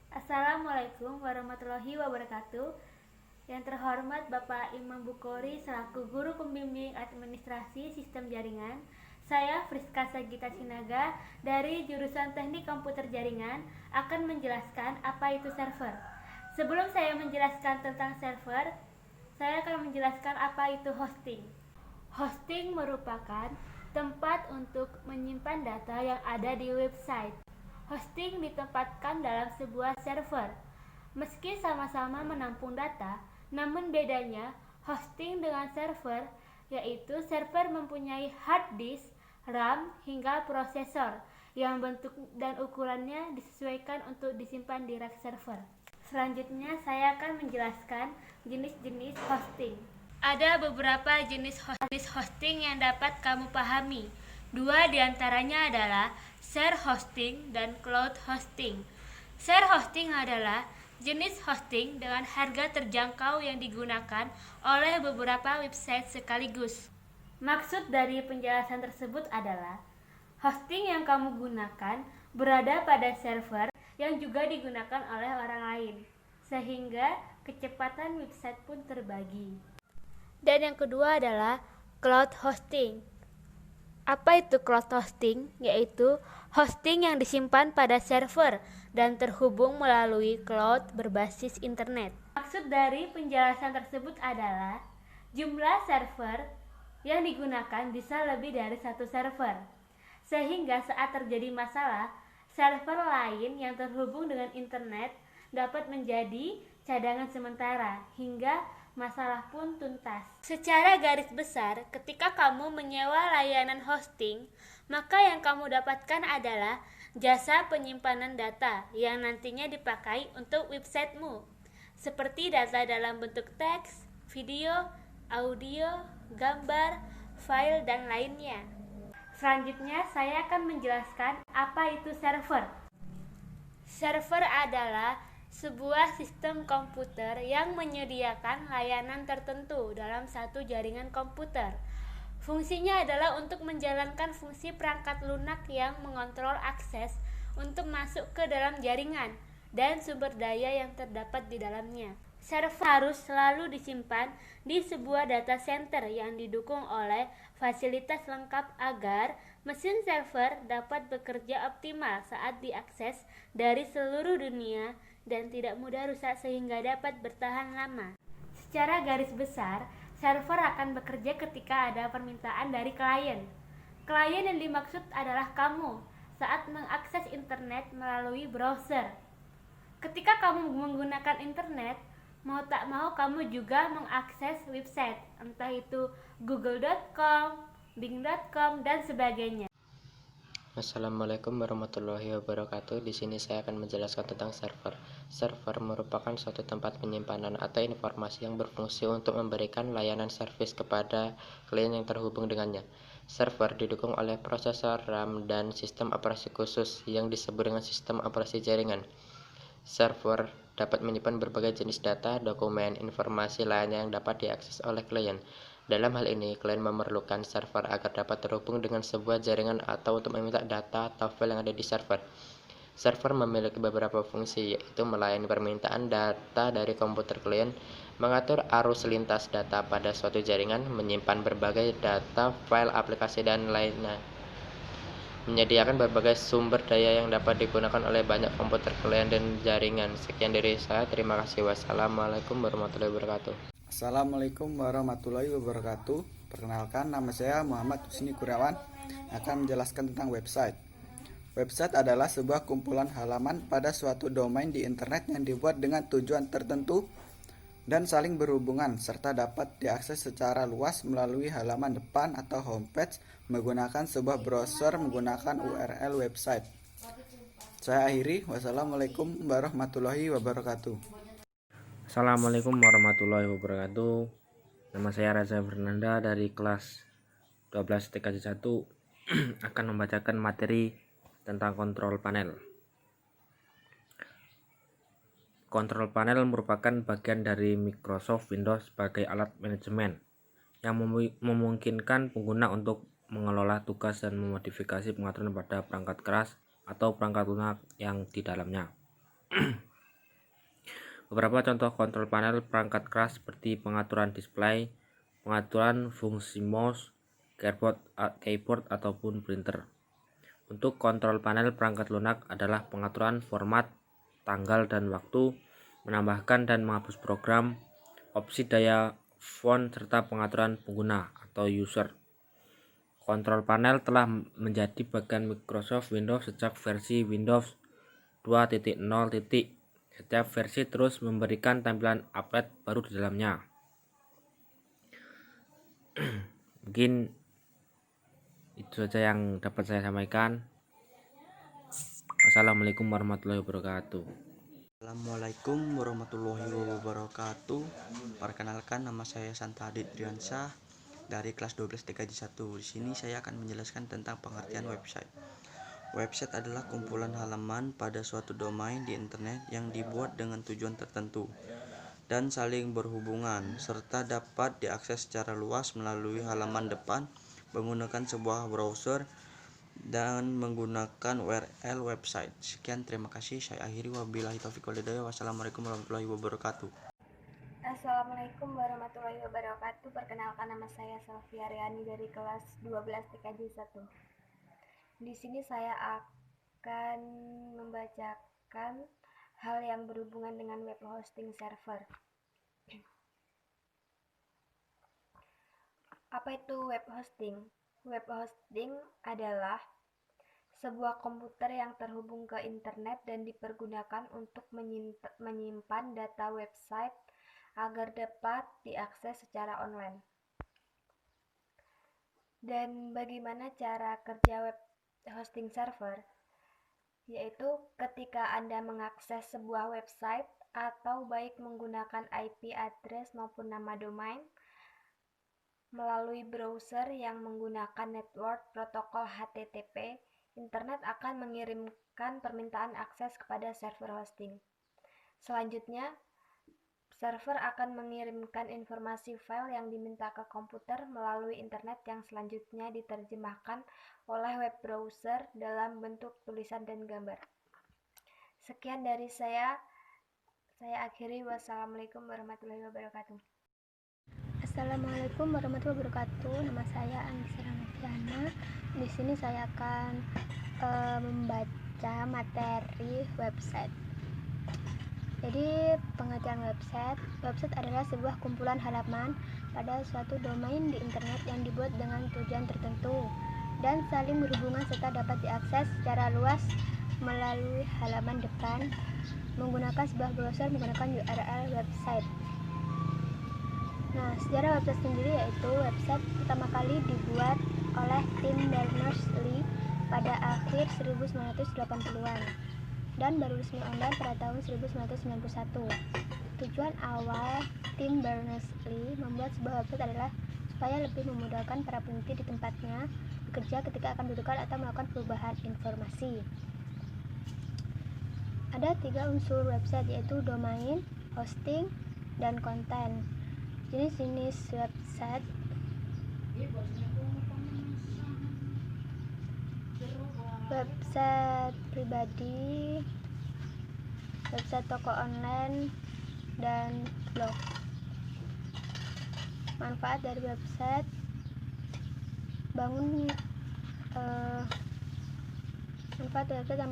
Assalamualaikum warahmatullahi wabarakatuh. Yang terhormat Bapak Imam Bukhori selaku Guru Pembimbing Administrasi Sistem Jaringan, saya Friska Sagita Sinaga dari jurusan Teknik Komputer Jaringan akan menjelaskan apa itu server. Sebelum saya menjelaskan tentang server, saya akan menjelaskan apa itu hosting. Hosting merupakan tempat untuk menyimpan data yang ada di website. Hosting ditempatkan dalam sebuah server. Meski sama-sama menampung data, namun bedanya hosting dengan server yaitu server mempunyai hard disk, RAM, hingga prosesor yang bentuk dan ukurannya disesuaikan untuk disimpan di rak server. Selanjutnya saya akan menjelaskan jenis-jenis hosting. Ada beberapa jenis hosting yang dapat kamu pahami. Dua diantaranya adalah share hosting dan cloud hosting. Share hosting adalah jenis hosting dengan harga terjangkau yang digunakan oleh beberapa website sekaligus. Maksud dari penjelasan tersebut adalah hosting yang kamu gunakan berada pada server yang juga digunakan oleh orang lain, sehingga kecepatan website pun terbagi. Dan yang kedua adalah cloud hosting. Apa itu cloud hosting? Yaitu hosting yang disimpan pada server dan terhubung melalui cloud berbasis internet. Maksud dari penjelasan tersebut adalah jumlah server yang digunakan bisa lebih dari satu server, sehingga saat terjadi masalah, server lain yang terhubung dengan internet dapat menjadi cadangan sementara hingga masalah pun tuntas. Secara garis besar, ketika kamu menyewa layanan hosting, maka yang kamu dapatkan adalah jasa penyimpanan data yang nantinya dipakai untuk websitemu, seperti data dalam bentuk teks, video, audio, gambar, file, dan lainnya. Selanjutnya, saya akan menjelaskan apa itu server. Server adalah sebuah sistem komputer yang menyediakan layanan tertentu dalam satu jaringan komputer. Fungsinya adalah untuk menjalankan fungsi perangkat lunak yang mengontrol akses untuk masuk ke dalam jaringan dan sumber daya yang terdapat di dalamnya. Server harus selalu disimpan di sebuah data center yang didukung oleh fasilitas lengkap agar mesin server dapat bekerja optimal saat diakses dari seluruh dunia dan tidak mudah rusak sehingga dapat bertahan lama. Secara garis besar, server akan bekerja ketika ada permintaan dari klien. Klien yang dimaksud adalah kamu saat mengakses internet melalui browser. Ketika kamu menggunakan internet, mau tak mau kamu juga mengakses website, entah itu google.com, bing.com, dan sebagainya. Assalamualaikum warahmatullahi wabarakatuh. Di sini saya akan menjelaskan tentang server. Server merupakan suatu tempat penyimpanan atau informasi yang berfungsi untuk memberikan layanan servis kepada klien yang terhubung dengannya. Server didukung oleh prosesor RAM dan sistem operasi khusus yang disebut dengan sistem operasi jaringan. Server dapat menyimpan berbagai jenis data, dokumen, informasi lainnya yang dapat diakses oleh klien. Dalam hal ini, klien memerlukan server agar dapat terhubung dengan sebuah jaringan atau untuk meminta data atau file yang ada di server. Server memiliki beberapa fungsi, yaitu melayani permintaan data dari komputer klien, mengatur arus lintas data pada suatu jaringan, menyimpan berbagai data, file, aplikasi, dan lainnya. Menyediakan berbagai sumber daya yang dapat digunakan oleh banyak komputer klien dan jaringan. Sekian dari saya, terima kasih. Wassalamualaikum warahmatullahi wabarakatuh. Assalamualaikum warahmatullahi wabarakatuh. Perkenalkan, nama saya Muhammad Husni Kurniawan akan menjelaskan tentang website. Website adalah sebuah kumpulan halaman pada suatu domain di internet yang dibuat dengan tujuan tertentu dan saling berhubungan, serta dapat diakses secara luas melalui halaman depan atau homepage menggunakan sebuah browser menggunakan URL website. Saya akhiri. Wassalamualaikum warahmatullahi wabarakatuh. Assalamualaikum warahmatullahi wabarakatuh. Nama saya Reza Fernanda dari kelas 12 TKJ 1 akan membacakan materi tentang kontrol panel. Kontrol panel merupakan bagian dari Microsoft Windows sebagai alat manajemen yang memungkinkan pengguna untuk mengelola tugas dan memodifikasi pengaturan pada perangkat keras atau perangkat lunak yang di dalamnya. Beberapa contoh kontrol panel perangkat keras seperti pengaturan display, pengaturan fungsi mouse, keyboard ataupun printer. Untuk kontrol panel perangkat lunak adalah pengaturan format, tanggal dan waktu, menambahkan dan menghapus program, opsi daya font serta pengaturan pengguna atau user. Kontrol panel telah menjadi bagian Microsoft Windows sejak versi Windows 2.0. Setiap versi terus memberikan tampilan update baru di dalamnya. Mungkin itu saja yang dapat saya sampaikan. Wassalamualaikum warahmatullahi wabarakatuh. Assalamualaikum warahmatullahi wabarakatuh. Perkenalkan, nama saya Santa Adit Driansyah dari kelas 12 TKJ 1. Di sini saya akan menjelaskan tentang pengertian website. Website adalah kumpulan halaman pada suatu domain di internet yang dibuat dengan tujuan tertentu dan saling berhubungan, serta dapat diakses secara luas melalui halaman depan menggunakan sebuah browser dan menggunakan URL website. Sekian, terima kasih. Saya akhiri. Wabillahi taufiq wal hidayah. Wassalamualaikum warahmatullahi wabarakatuh. Assalamualaikum warahmatullahi wabarakatuh. Perkenalkan, nama saya Sofia Riani dari kelas 12 TKJ 1. Di sini saya akan membacakan hal yang berhubungan dengan web hosting server. Apa itu web hosting? Web hosting adalah sebuah komputer yang terhubung ke internet dan dipergunakan untuk menyimpan data website agar dapat diakses secara online. Dan bagaimana cara kerja web hosting server? Yaitu ketika Anda mengakses sebuah website atau baik menggunakan IP address maupun nama domain melalui browser yang menggunakan network protokol HTTP, internet akan mengirimkan permintaan akses kepada server hosting. Selanjutnya, server akan mengirimkan informasi file yang diminta ke komputer melalui internet yang selanjutnya diterjemahkan oleh web browser dalam bentuk tulisan dan gambar. Sekian dari saya akhiri. Wassalamualaikum warahmatullahi wabarakatuh. Assalamualaikum warahmatullahi wabarakatuh. Nama saya Anissa Ramadiana. Di sini saya akan membaca materi website. Jadi, pengertian website adalah sebuah kumpulan halaman pada suatu domain di internet yang dibuat dengan tujuan tertentu dan saling berhubungan serta dapat diakses secara luas melalui halaman depan menggunakan sebuah browser menggunakan URL website. Nah, sejarah website sendiri yaitu website pertama kali dibuat oleh Tim Berners-Lee pada akhir 1980-an dan baru resmi online pada tahun 1991. Tujuan awal Tim Berners-Lee membuat sebuah website adalah supaya lebih memudahkan para peneliti di tempatnya bekerja ketika akan mendudukan atau melakukan perubahan informasi. Ada 3 unsur website, yaitu domain, hosting, dan konten. Jenis-jenis website pribadi, website toko online, dan blog. Manfaat dari website: manfaat dari website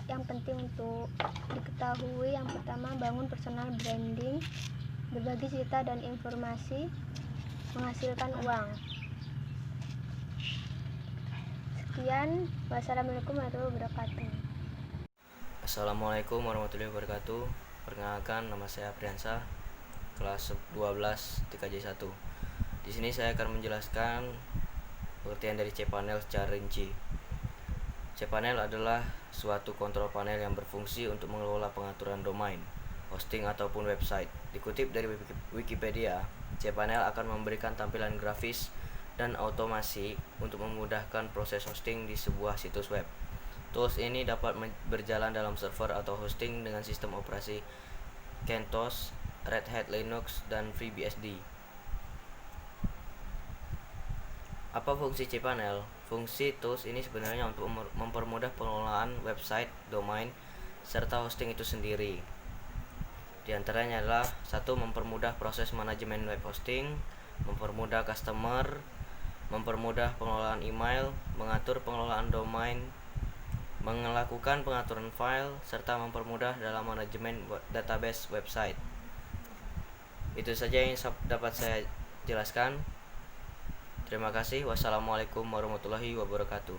yang penting untuk diketahui. Yang pertama, bangun personal branding, berbagi cerita dan informasi, menghasilkan uang. Sekian, wassalamualaikum warahmatullahi wabarakatuh. Assalamualaikum warahmatullahi wabarakatuh. Perkenalkan, nama saya Priansa, kelas 12 TKJ 1. Di sini saya akan menjelaskan pengertian dari cPanel secara rinci. cPanel adalah suatu kontrol panel yang berfungsi untuk mengelola pengaturan domain, hosting ataupun website. Dikutip dari Wikipedia, cPanel akan memberikan tampilan grafis dan otomasi untuk memudahkan proses hosting di sebuah situs web. Tools ini dapat berjalan dalam server atau hosting dengan sistem operasi CentOS, Red Hat Linux, dan FreeBSD. Apa fungsi cPanel? Fungsi tools ini sebenarnya untuk mempermudah pengelolaan website, domain, serta hosting itu sendiri. Di antaranya adalah 1. Mempermudah proses manajemen web hosting, mempermudah customer, mempermudah pengelolaan email, mengatur pengelolaan domain, melakukan pengaturan file, serta mempermudah dalam manajemen database website. Itu saja yang dapat saya jelaskan. Terima kasih. Wassalamualaikum warahmatullahi wabarakatuh.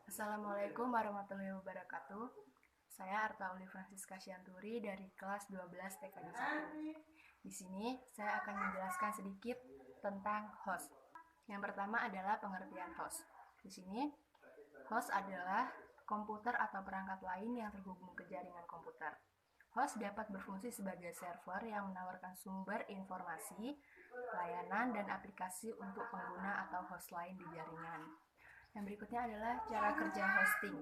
Assalamualaikum warahmatullahi wabarakatuh. Saya Artauli Francisca Syanturi dari kelas 12 TKJ 1. Di sini saya akan menjelaskan sedikit tentang host. Yang pertama adalah pengertian host. Di sini host adalah komputer atau perangkat lain yang terhubung ke jaringan komputer. Host dapat berfungsi sebagai server yang menawarkan sumber informasi, layanan, dan aplikasi untuk pengguna atau host lain di jaringan. Yang berikutnya adalah cara kerja hosting.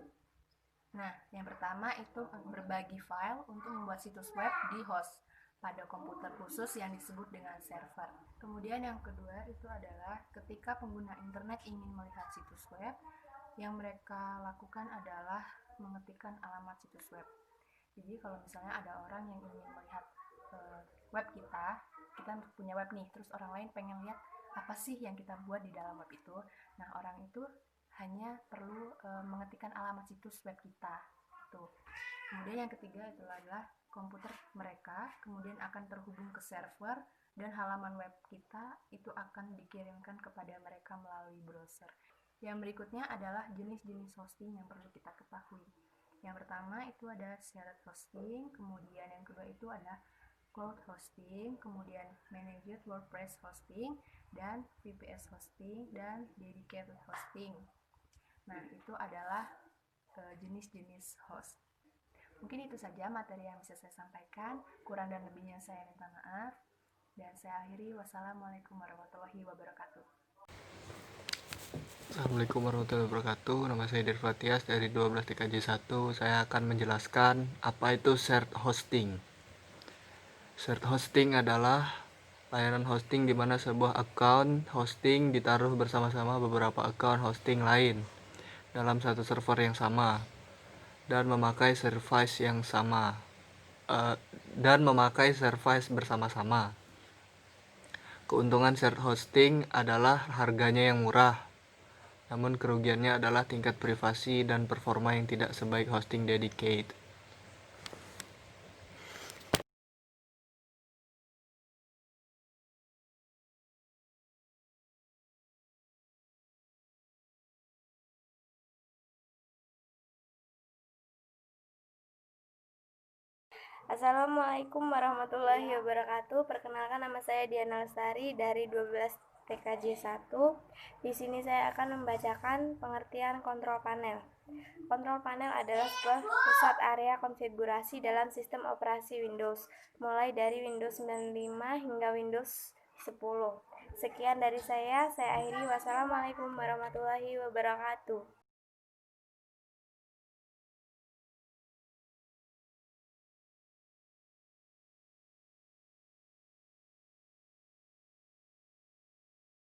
Nah, yang pertama itu berbagi file untuk membuat situs web di host pada komputer khusus yang disebut dengan server. Kemudian yang kedua itu adalah ketika pengguna internet ingin melihat situs web, yang mereka lakukan adalah mengetikkan alamat situs web. Jadi kalau misalnya ada orang yang ingin melihat web kita punya web nih, terus orang lain pengen lihat apa sih yang kita buat di dalam web itu. Nah, orang itu hanya perlu mengetikkan alamat situs web kita. Kemudian yang ketiga itu adalah komputer mereka kemudian akan terhubung ke server dan halaman web kita itu akan dikirimkan kepada mereka melalui browser. Yang berikutnya adalah jenis-jenis hosting yang perlu kita ketahui. Yang pertama itu ada shared hosting, kemudian yang kedua itu ada cloud hosting, kemudian managed WordPress hosting, dan VPS hosting, dan dedicated hosting. Nah, itu adalah jenis-jenis host. Mungkin itu saja materi yang bisa saya sampaikan. Kurang dan lebihnya saya minta maaf. Dan saya akhiri. Wassalamualaikum warahmatullahi wabarakatuh. Assalamualaikum warahmatullahi wabarakatuh. Nama saya Dirva Tias dari 12 TKJ 1. Saya akan menjelaskan apa itu shared hosting. Shared hosting adalah layanan hosting di mana sebuah account hosting ditaruh bersama-sama beberapa account hosting lain dalam satu server yang sama dan memakai service yang sama bersama-sama. Keuntungan shared hosting adalah harganya yang murah, namun kerugiannya adalah tingkat privasi dan performa yang tidak sebaik hosting dedicated. Assalamualaikum warahmatullahi wabarakatuh. Perkenalkan, nama saya Diana Lestari dari 12 TKJ 1. Di sini saya akan membacakan pengertian kontrol panel. Kontrol panel adalah sebuah pusat area konfigurasi dalam sistem operasi Windows, mulai dari Windows 95 hingga Windows 10. Sekian dari saya akhiri. Wassalamualaikum warahmatullahi wabarakatuh.